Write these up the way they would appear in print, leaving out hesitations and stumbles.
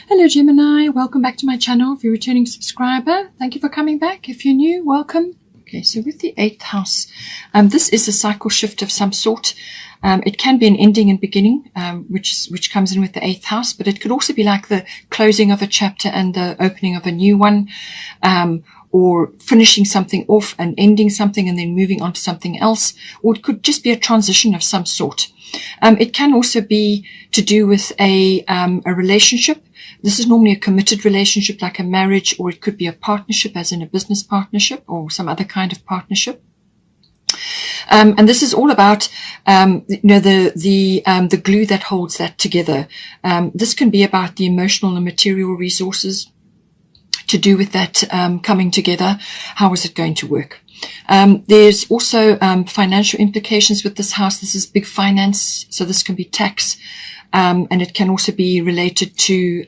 Hello Gemini, welcome back to my channel. If you're a returning subscriber, thank you for coming back. If you're new, welcome. Okay, so with the 8th house, this is a cycle shift of some sort. It can be an ending and beginning, which comes in with the 8th house, but it could also be like the closing of a chapter and the opening of a new one, or finishing something off and ending something and then moving on to something else, or it could just be a transition of some sort. It can also be to do with a relationship. This is normally a committed relationship like a marriage, or it could be a partnership as in a business partnership or some other kind of partnership. And this is all about, the glue that holds that together. This can be about the emotional and material resources to do with that coming together. How is it going to work? There's also financial implications with this house. This is big finance, so this can be tax, and it can also be related to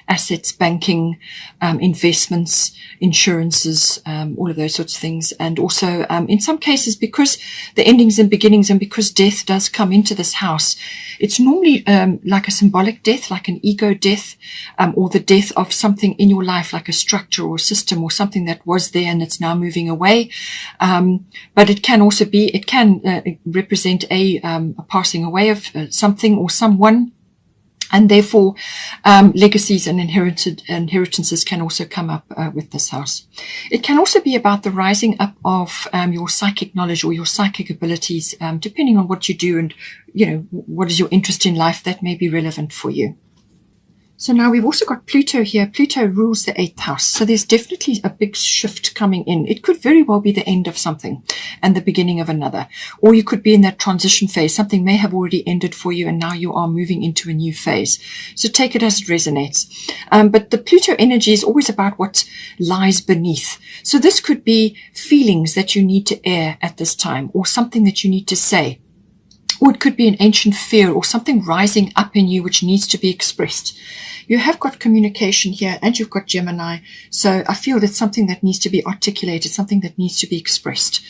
assets, banking, investments, insurances, all of those sorts of things. And also, in some cases, because the endings and beginnings and because death does come into this house, it's normally like a symbolic death, like an ego death, or the death of something in your life, like a structure or system or something that was there and it's now moving away. But it can also be, it can represent a passing away of something or someone. And therefore, legacies and inheritances can also come up with this house. It can also be about the rising up of your psychic knowledge or your psychic abilities, depending on what you do and, what is your interest in life that may be relevant for you. So now we've also got Pluto here. Pluto rules the 8th house. So there's definitely a big shift coming in. It could very well be the end of something and the beginning of another. Or you could be in that transition phase. Something may have already ended for you and now you are moving into a new phase. So take it as it resonates. But the Pluto energy is always about what lies beneath. So this could be feelings that you need to air at this time, or something that you need to say. Or it could be an ancient fear or something rising up in you which needs to be expressed. You have got communication here and you've got Gemini. So I feel that's something that needs to be articulated, something that needs to be expressed.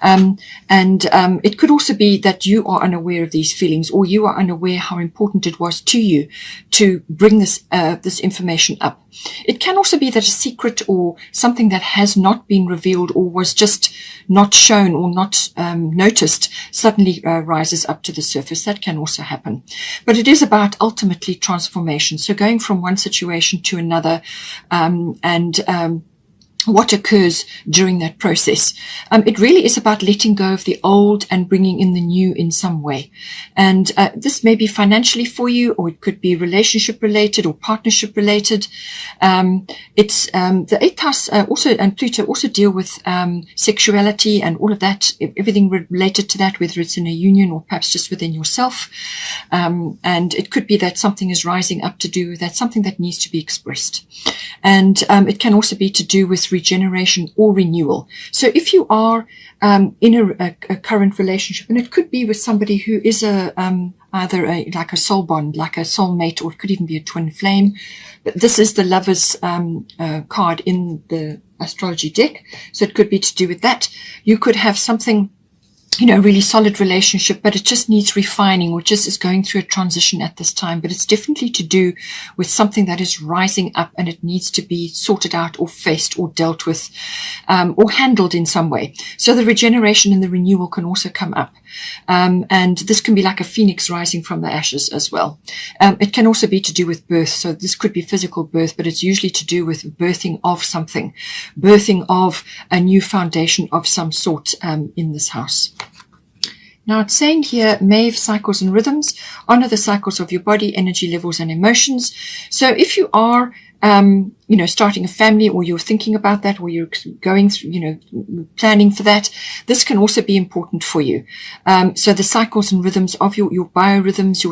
It could also be that you are unaware of these feelings, or you are unaware how important it was to you to bring this information up. It can also be that a secret or something that has not been revealed or was just not shown or not noticed suddenly rises up to the surface. That can also happen. But it is about ultimately transformation. So going from one situation to another, what occurs during that process. It really is about letting go of the old and bringing in the new in some way. And this may be financially for you, or it could be relationship related or partnership related. It's the 8th house also, and Pluto also deal with sexuality and all of that, everything related to that, whether it's in a union or perhaps just within yourself. And it could be that something is rising up to do with that, something that needs to be expressed. And it can also be to do with regeneration or renewal. So if you are in a current relationship, and it could be with somebody who is either like a soul bond, like a soulmate, or it could even be a twin flame. But this is the Lover's card in the astrology deck. So it could be to do with that. You could have something, really solid relationship, but it just needs refining, or just is going through a transition at this time. But it's definitely to do with something that is rising up and it needs to be sorted out or faced or dealt with, or handled in some way. So the regeneration and the renewal can also come up. And this can be like a phoenix rising from the ashes as well. It can also be to do with birth. So this could be physical birth, but it's usually to do with birthing of something, birthing of a new foundation of some sort in this house. Now it's saying here, Maeve, cycles and rhythms, honor the cycles of your body, energy levels and emotions. So if you are, starting a family, or you're thinking about that, or you're going through, planning for that, this can also be important for you. So the cycles and rhythms of your biorhythms,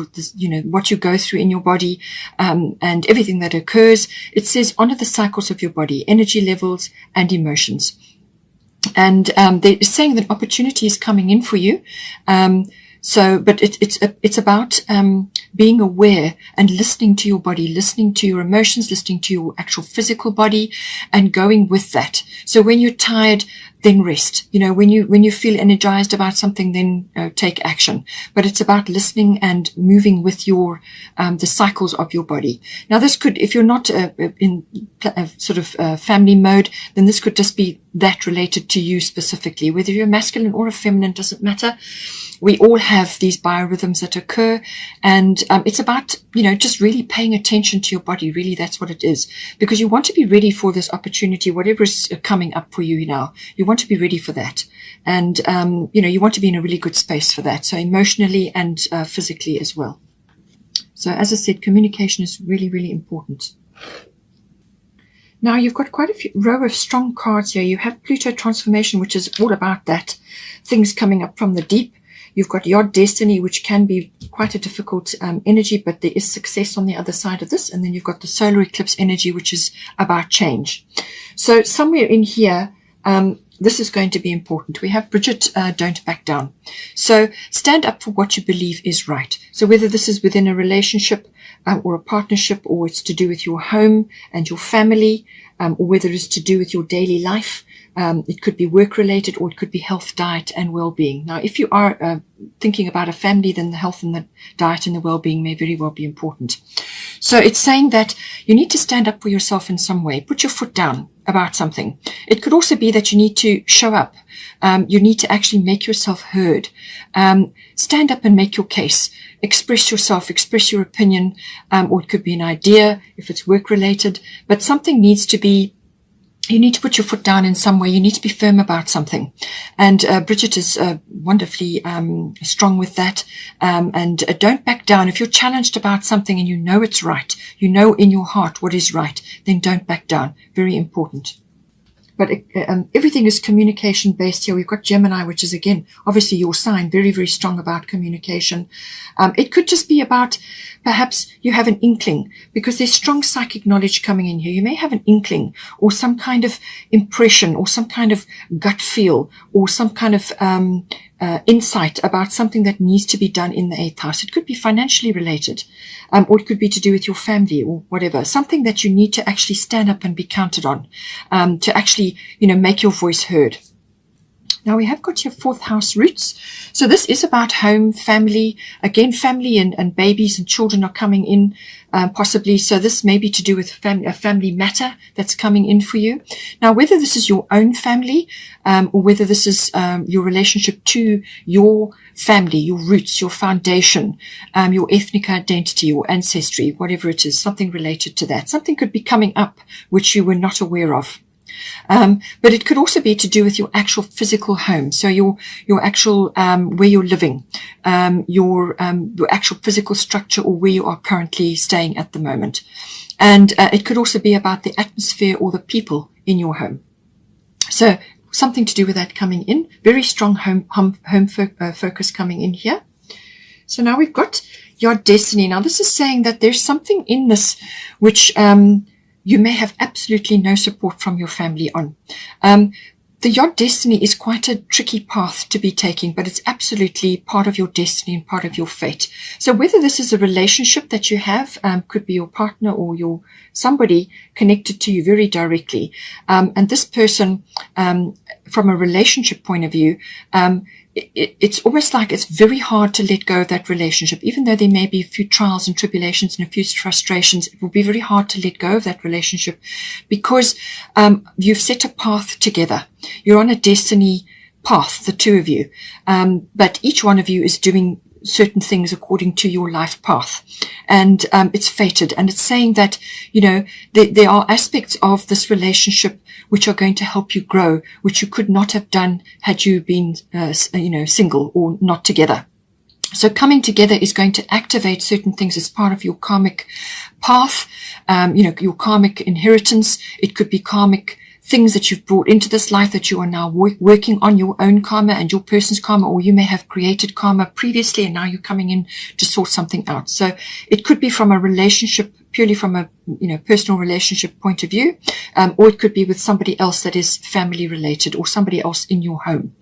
what you go through in your body, and everything that occurs, it says honor the cycles of your body, energy levels and emotions. And they're saying that opportunity is coming in for you. But it's about being aware and listening to your body, listening to your emotions, listening to your actual physical body, and going with that. So when you're tired, then rest. You know, when you feel energized about something, then take action. But it's about listening and moving with your the cycles of your body. Now, this could, if you're not in sort of family mode, then this could just be that related to you specifically. Whether you're masculine or a feminine, doesn't matter. We all have these biorhythms that occur, and it's about, you know, just really paying attention to your body. Really, that's what it is, because you want to be ready for this opportunity, whatever is coming up for you now. You want to be ready for that, and you know, you want to be in a really good space for that. So emotionally and physically as well. So as I said, communication is really, really important. Now, you've got quite a row of strong cards here. You have Pluto transformation, which is all about that, things coming up from the deep. You've got your destiny, which can be quite a difficult energy, but there is success on the other side of this. And then you've got the solar eclipse energy, which is about change. So somewhere in here, this is going to be important. We have Bridget, don't back down. So stand up for what you believe is right. So whether this is within a relationship or a partnership, or it's to do with your home and your family, or whether it's to do with your daily life. It could be work related, or it could be health, diet, and well-being. Now, if you are thinking about a family, then the health and the diet and the well-being may very well be important. So it's saying that you need to stand up for yourself in some way. Put your foot down about something. It could also be that you need to show up. You need to actually make yourself heard. Stand up and make your case. Express yourself, express your opinion, or it could be an idea if it's work related, but something needs to be, you need to put your foot down in some way. You need to be firm about something. And Bridget is wonderfully strong with that. And don't back down. If you're challenged about something and you know it's right, you know in your heart what is right, then don't back down. Very important. But everything is communication based here. We've got Gemini, which is, again, obviously your sign, very, very strong about communication. It could just be about, perhaps you have an inkling, because there's strong psychic knowledge coming in here. You may have an inkling or some kind of impression or some kind of gut feel or some kind of insight about something that needs to be done in the 8th house. It could be financially related, or it could be to do with your family or whatever, something that you need to actually stand up and be counted on, to actually, you know, make your voice heard. Now, we have got your 4th house roots. So this is about home, family. Again, family and babies and children are coming in, possibly. So this may be to do with a family matter that's coming in for you. Now, whether this is your own family, or whether this is your relationship to your family, your roots, your foundation, your ethnic identity or ancestry, whatever it is, something related to that. Something could be coming up which you were not aware of. But it could also be to do with your actual physical home. So your actual, where you're living, your actual physical structure, or where you are currently staying at the moment. And it could also be about the atmosphere or the people in your home. So something to do with that coming in. Very strong home focus coming in here. So now we've got your destiny. Now this is saying that there's something in this which, you may have absolutely no support from your family on. The your destiny is quite a tricky path to be taking, but it's absolutely part of your destiny and part of your fate. So whether this is a relationship that you have, could be your partner or your somebody connected to you very directly. And this person, from a relationship point of view, it's almost like it's very hard to let go of that relationship. Even though there may be a few trials and tribulations and a few frustrations, it will be very hard to let go of that relationship, because you've set a path together. You're on a destiny path, the two of you. But each one of you is doing certain things according to your life path. And it's fated. And it's saying that, you know, there are aspects of this relationship which are going to help you grow, which you could not have done had you been, you know, single or not together. So coming together is going to activate certain things as part of your karmic path, you know, your karmic inheritance. It could be karmic things that you've brought into this life that you are now working on, your own karma and your person's karma, or you may have created karma previously and now you're coming in to sort something out. So it could be from a relationship purely from a personal relationship point of view, or it could be with somebody else that is family related or somebody else in your home.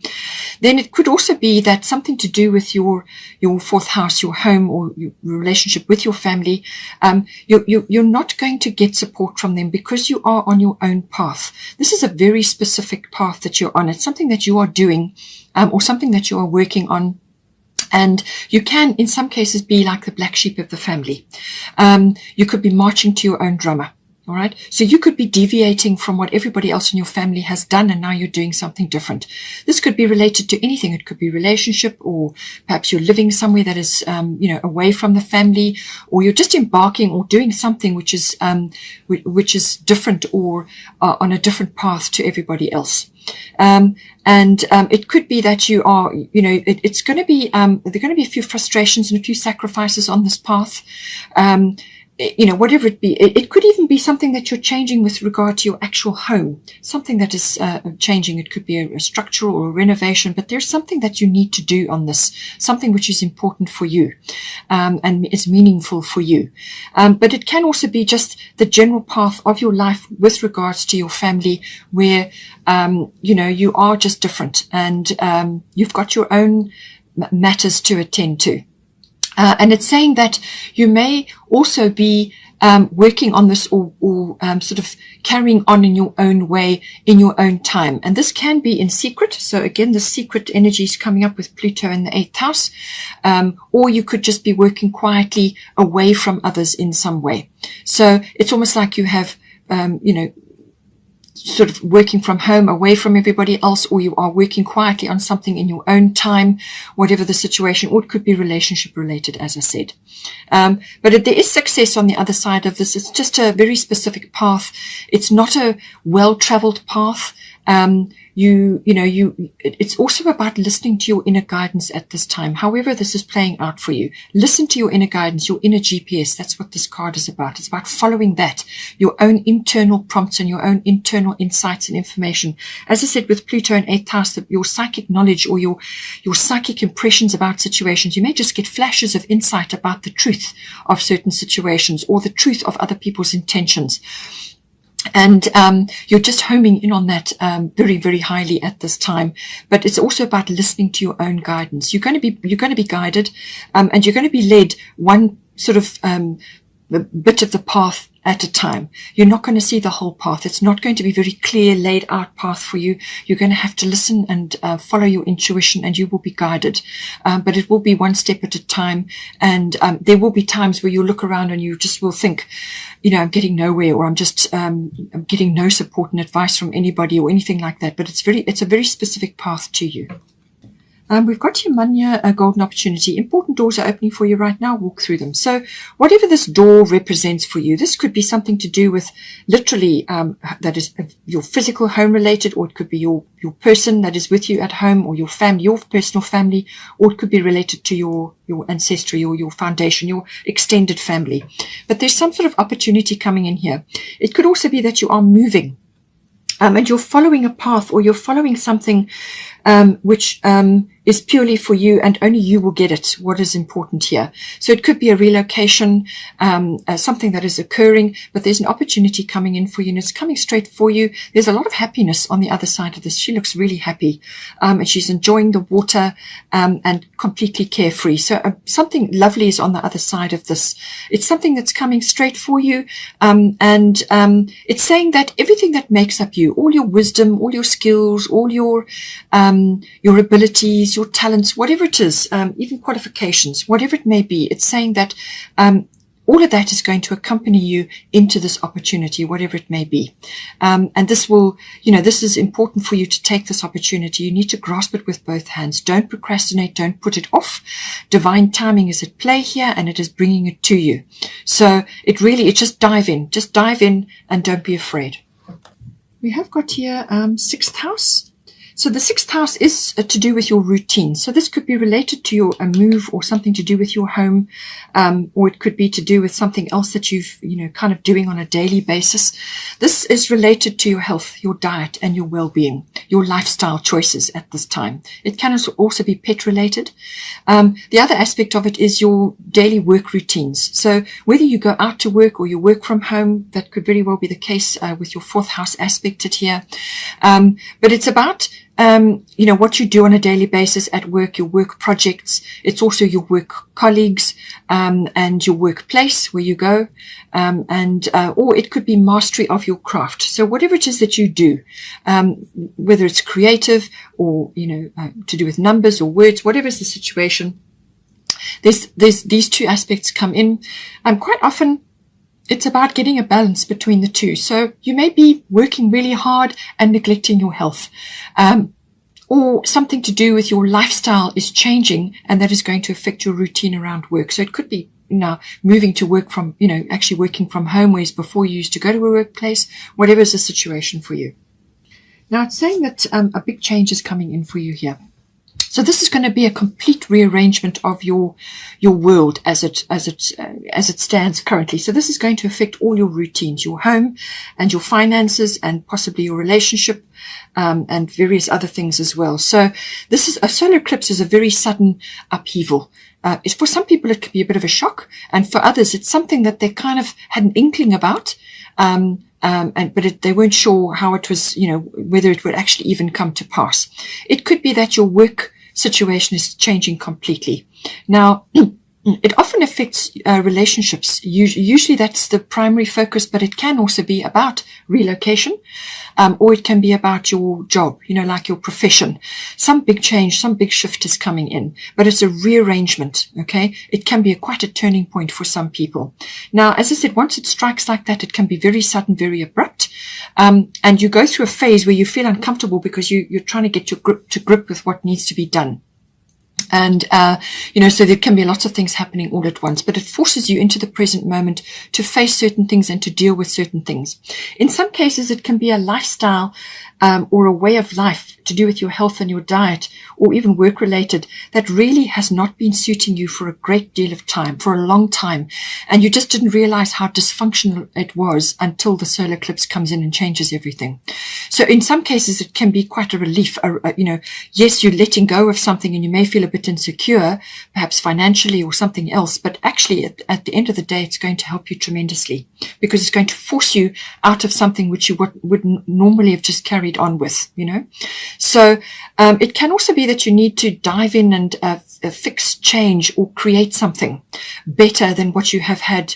Then it could also be that something to do with your fourth house, your home, or your relationship with your family. You're not going to get support from them because you are on your own path. This is a very specific path that you're on. It's something that you are doing, or something that you are working on. And you can, in some cases, be like the black sheep of the family. You could be marching to your own drummer. All right. So you could be deviating from what everybody else in your family has done, and now you're doing something different. This could be related to anything. It could be relationship, or perhaps you're living somewhere that is, away from the family, or you're just embarking or doing something which is different or on a different path to everybody else. It could be that you are, it's going to be, there are going to be a few frustrations and a few sacrifices on this path. Whatever it be, it could even be something that you're changing with regard to your actual home, something that is changing. It could be a structural or a renovation, but there's something that you need to do on this, something which is important for you, and is meaningful for you. But it can also be just the general path of your life with regards to your family, where, you are just different, and you've got your own matters to attend to. And it's saying that you may also be working on this or sort of carrying on in your own way, in your own time. And this can be in secret. So again, the secret energy is coming up with Pluto in the 8th house. Or you could just be working quietly away from others in some way. So it's almost like you have, sort of working from home, away from everybody else, or you are working quietly on something in your own time, whatever the situation, or it could be relationship related, as I said. But if there is success on the other side of this, it's just a very specific path. It's not a well-traveled path. It's also about listening to your inner guidance at this time. However this is playing out for you, listen to your inner guidance, your inner GPS. That's what this card is about. It's about following that, your own internal prompts and your own internal insights and information. As I said, with Pluto in 8th house, your psychic knowledge or your psychic impressions about situations, you may just get flashes of insight about the truth of certain situations or the truth of other people's intentions. And you're just homing in on that very, very highly at this time. But it's also about listening to your own guidance. You're going to be guided, and you're going to be led one sort of bit of the path at a time. You're not going to see the whole path. It's not going to be very clear, laid out path for you. You're going to have to listen and follow your intuition, and you will be guided. But it will be one step at a time. And there will be times where you look around and you just will think, I'm getting nowhere, or I'm just I'm getting no support and advice from anybody or anything like that. But it's a very specific path to you. We've got your Manya golden opportunity. Important doors are opening for you right now. Walk through them. So whatever this door represents for you, this could be something to do with literally that is your physical home related, or it could be your person that is with you at home, or your family, your personal family, or it could be related to your ancestry or your foundation, your extended family. But there's some sort of opportunity coming in here. It could also be that you are moving. And you're following a path, or you're following something which is purely for you, and only you will get it, what is important here. So it could be a relocation, something that is occurring, but there's an opportunity coming in for you, and it's coming straight for you. There's a lot of happiness on the other side of this. She looks really happy, and she's enjoying the water and completely carefree. So something lovely is on the other side of this. It's something that's coming straight for you, and it's saying that everything that makes up you, all your wisdom, all your skills, all your abilities, your talents, whatever it is, even qualifications, whatever it may be, it's saying that all of that is going to accompany you into this opportunity, whatever it may be. And this will, this is important for you to take this opportunity. You need to grasp it with both hands. Don't procrastinate. Don't put it off. Divine timing is at play here, and it is bringing it to you. So it's just dive in. Just dive in and don't be afraid. We have got here 6th house. So the sixth house is to do with your routine. So this could be related to a move or something to do with your home, or it could be to do with something else that you've, kind of doing on a daily basis. This is related to your health, your diet, and your well-being, your lifestyle choices at this time. It can also be pet related. The other aspect of it is your daily work routines. So whether you go out to work or you work from home, that could very well be the case with your fourth house aspected here. But it's about what you do on a daily basis at work, your work projects. It's also your work colleagues, and your workplace where you go, or it could be mastery of your craft. So whatever it is that you do, whether it's creative or, to do with numbers or words, whatever is the situation, there's these two aspects come in. Quite often, it's about getting a balance between the two. So you may be working really hard and neglecting your health, or something to do with your lifestyle is changing, and that is going to affect your routine around work. So it could be now moving to work from, actually working from home, whereas before you used to go to a workplace, whatever is the situation for you. Now it's saying that a big change is coming in for you here. So this is going to be a complete rearrangement of your world as it stands currently. So this is going to affect all your routines, your home and your finances, and possibly your relationship, and various other things as well. So this is a solar eclipse is a very sudden upheaval. For some people it could be a bit of a shock, and for others it's something that they kind of had an inkling about, but they weren't sure how it was, whether it would actually even come to pass. It could be that your work situation is changing completely. Now, it often affects relationships. Usually that's the primary focus, but it can also be about relocation, or it can be about your job, like your profession. Some big change, some big shift is coming in, but it's a rearrangement, okay? It can be quite a turning point for some people. Now, as I said, once it strikes like that, it can be very sudden, very abrupt, and you go through a phase where you feel uncomfortable because you're trying to get to grip with what needs to be done. And, so there can be lots of things happening all at once, but it forces you into the present moment to face certain things and to deal with certain things. In some cases, it can be a lifestyle, or a way of life to do with your health and your diet, or even work related, that really has not been suiting you for a great deal of time, for a long time. And you just didn't realize how dysfunctional it was until the solar eclipse comes in and changes everything. So in some cases, it can be quite a relief. Yes, you're letting go of something and you may feel a bit insecure, perhaps financially or something else, but actually at the end of the day, it's going to help you tremendously, because it's going to force you out of something which you would normally have just carried on with, So it can also be that you need to dive in and fix, change, or create something better than what you have had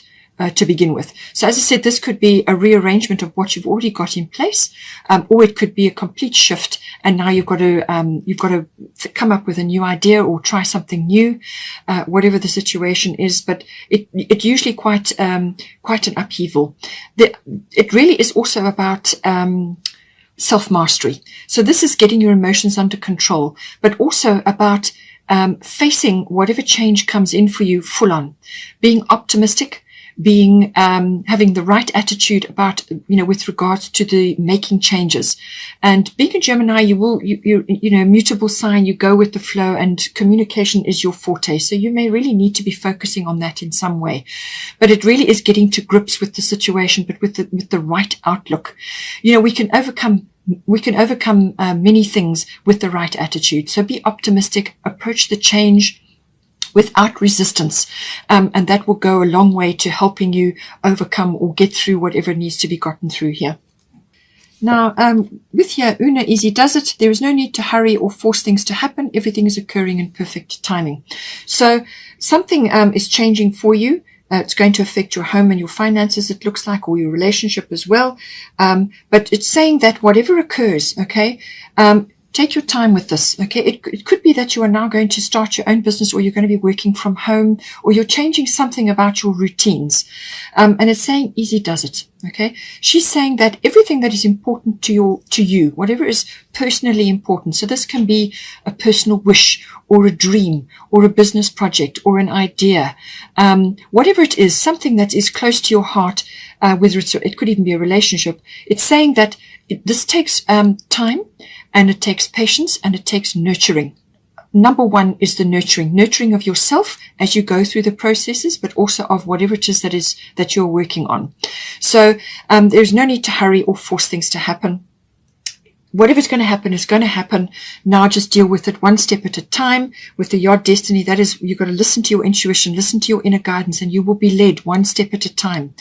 to begin with. So as I said, this could be a rearrangement of what you've already got in place, or it could be a complete shift, and now you've got to come up with a new idea or try something new, whatever the situation is. But it usually quite an upheaval. It really is also about self-mastery. So this is getting your emotions under control, but also about facing whatever change comes in for you full on, being optimistic, being having the right attitude about, with regards to the making changes. And being a Gemini, you're mutable sign, you go with the flow, and communication is your forte. So you may really need to be focusing on that in some way. But it really is getting to grips with the situation, but with the right outlook. We can overcome many things with the right attitude. So be optimistic, approach the change without resistance, and that will go a long way to helping you overcome or get through whatever needs to be gotten through here. Now, with here, Una easy does it. There is no need to hurry or force things to happen. Everything is occurring in perfect timing. So something is changing for you. It's going to affect your home and your finances, it looks like, or your relationship as well. But it's saying that whatever occurs, okay, take your time with this, okay? It could be that you are now going to start your own business, or you're going to be working from home, or you're changing something about your routines. And it's saying easy does it. Okay, she's saying that everything that is important to you, whatever is personally important. So this can be a personal wish or a dream or a business project or an idea, whatever it is, something that is close to your heart, whether it could even be a relationship. It's saying that this takes time, and it takes patience, and it takes nurturing. Number one is the nurturing of yourself as you go through the processes, but also of whatever it is that you're working on. So there's no need to hurry or force things to happen. Whatever's going to happen is going to happen. Now just deal with it one step at a time. With the Yard Destiny, that is, you've got to listen to your intuition, listen to your inner guidance, and you will be led one step at a time.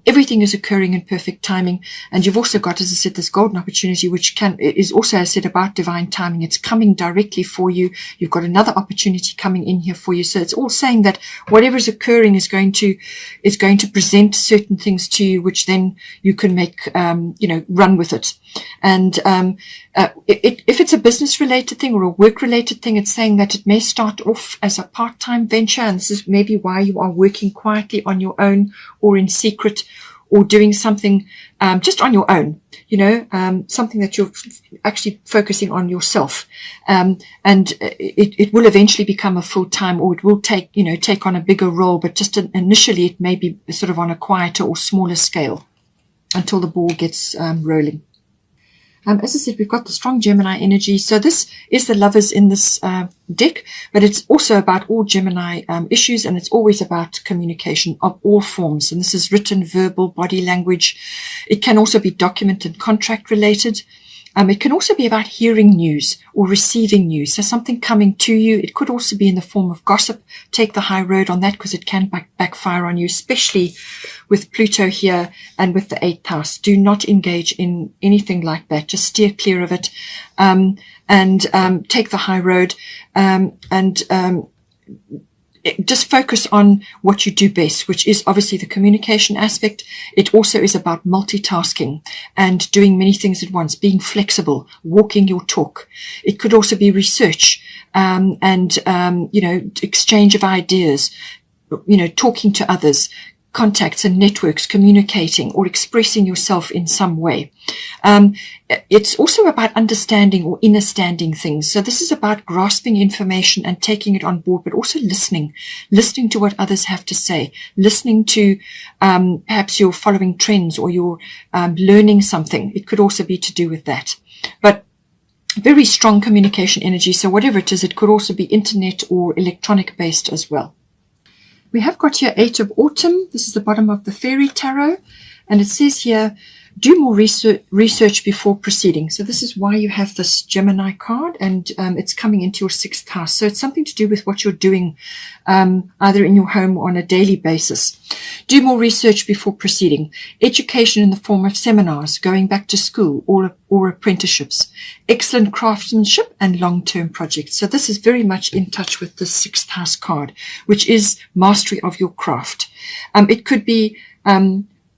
Everything is occurring in perfect timing. And you've also got, as I said, this golden opportunity, which is also, as I said, about divine timing. It's coming directly for you. You've got another opportunity coming in here for you. So it's all saying that whatever is occurring is going to present certain things to you, which then you can make, run with it. And if it's a business related thing or a work related thing, it's saying that it may start off as a part-time venture, and this is maybe why you are working quietly on your own or in secret, or doing something just on your own, something that you're actually focusing on yourself, and it will eventually become a full-time, or it will take on a bigger role, but just initially it may be sort of on a quieter or smaller scale until the ball gets rolling. As I said, we've got the strong Gemini energy. So this is the Lovers in this deck, but it's also about all Gemini issues, and it's always about communication of all forms. And this is written, verbal, body language. It can also be document and contract related. It can also be about hearing news or receiving news. So something coming to you. It could also be in the form of gossip. Take the high road on that, because it can backfire on you, especially with Pluto here and with the 8th house. Do not engage in anything like that. Just steer clear of it, and take the high road, just focus on what you do best, which is obviously the communication aspect. It also is about multitasking and doing many things at once, being flexible, walking your talk. It could also be research, and exchange of ideas, talking to others, contacts and networks, communicating or expressing yourself in some way. It's also about understanding or understanding things. So this is about grasping information and taking it on board, but also listening to what others have to say, listening to perhaps you're following trends, or you're learning something. It could also be to do with that. But very strong communication energy. So whatever it is, it could also be internet or electronic based as well. We have got here 8 of Autumn. This is the bottom of the Fairy Tarot. And it says here, do more research before proceeding. So this is why you have this Gemini card, and it's coming into your 6th house. So it's something to do with what you're doing, either in your home or on a daily basis. Do more research before proceeding. Education in the form of seminars, going back to school, or apprenticeships. Excellent craftsmanship and long-term projects. So this is very much in touch with the 6th house card, which is mastery of your craft. It could be,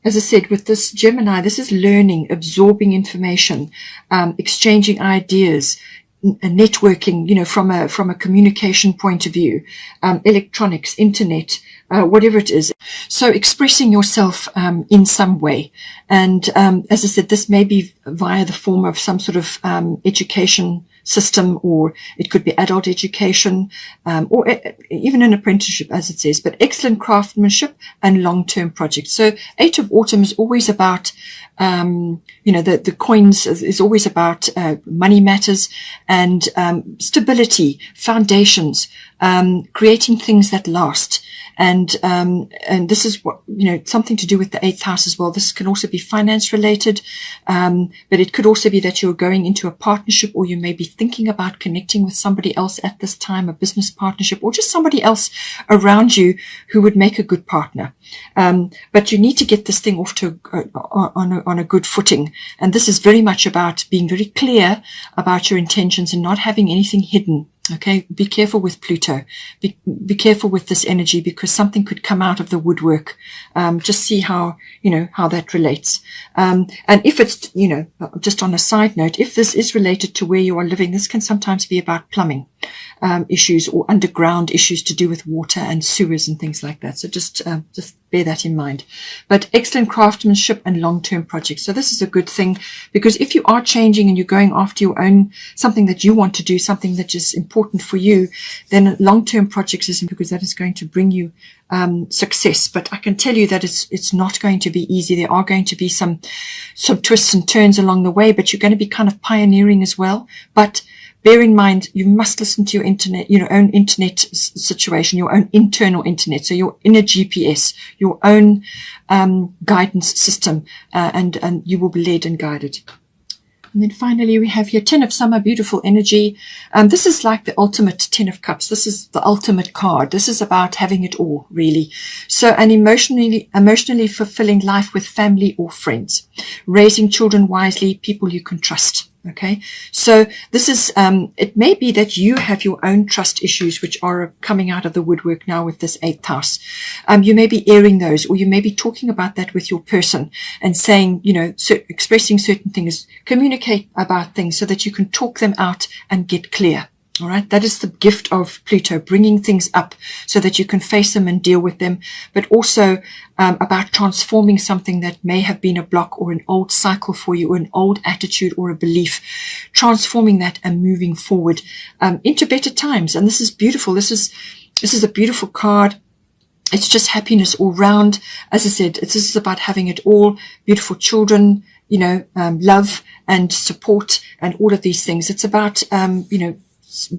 as I said, with this Gemini, this is learning, absorbing information, exchanging ideas, networking, from a communication point of view, electronics, internet, whatever it is. So expressing yourself in some way. And as I said, this may be via the form of some sort of education system, or it could be adult education, or even an apprenticeship, as it says, but excellent craftsmanship and long-term projects. So 8 of Autumn is always about, the coins is always about money matters and stability, foundations, creating things that last. And this is what, something to do with the 8th house as well. This can also be finance related, but it could also be that you're going into a partnership, or you may be thinking about connecting with somebody else at this time, a business partnership, or just somebody else around you who would make a good partner. But you need to get this thing off to on a good footing. And this is very much about being very clear about your intentions and not having anything hidden. Okay, be careful with Pluto. Be careful with this energy, because something could come out of the woodwork. Just see how that relates. And if it's, just on a side note, if this is related to where you are living, this can sometimes be about plumbing. issues or underground issues to do with water and sewers and things like that. So just bear that in mind. But excellent craftsmanship and long-term projects. So this is a good thing, because if you are changing and you're going after your own, something that you want to do, something that is important for you, then long-term projects is, because that is going to bring you success. But I can tell you that it's not going to be easy. There are going to be some twists and turns along the way, but you're going to be kind of pioneering as well. But bear in mind, you must listen to your internet, your own internet situation, your own internal internet. So your inner GPS, your own guidance system, and you will be led and guided. And then finally, we have here 10 of Summer, beautiful energy. This is like the ultimate 10 of Cups. This is the ultimate card. This is about having it all, really. So an emotionally fulfilling life with family or friends, raising children wisely, people you can trust. Okay, so this is, it may be that you have your own trust issues which are coming out of the woodwork now with this 8th house. You may be airing those, or you may be talking about that with your person and saying, expressing certain things, communicate about things so that you can talk them out and get clear. All right, that is the gift of Pluto, bringing things up so that you can face them and deal with them, but also about transforming something that may have been a block or an old cycle for you, or an old attitude or a belief, transforming that and moving forward into better times. And this is beautiful. This is a beautiful card. It's just happiness all round. As I said, this is about having it all, beautiful children, love and support and all of these things. It's about,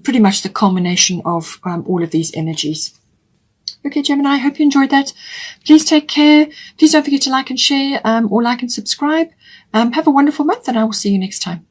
pretty much the culmination of all of these energies. Okay, Gemini, I hope you enjoyed that. Please take care. Please don't forget to like and share, or like and subscribe. Have a wonderful month, and I will see you next time.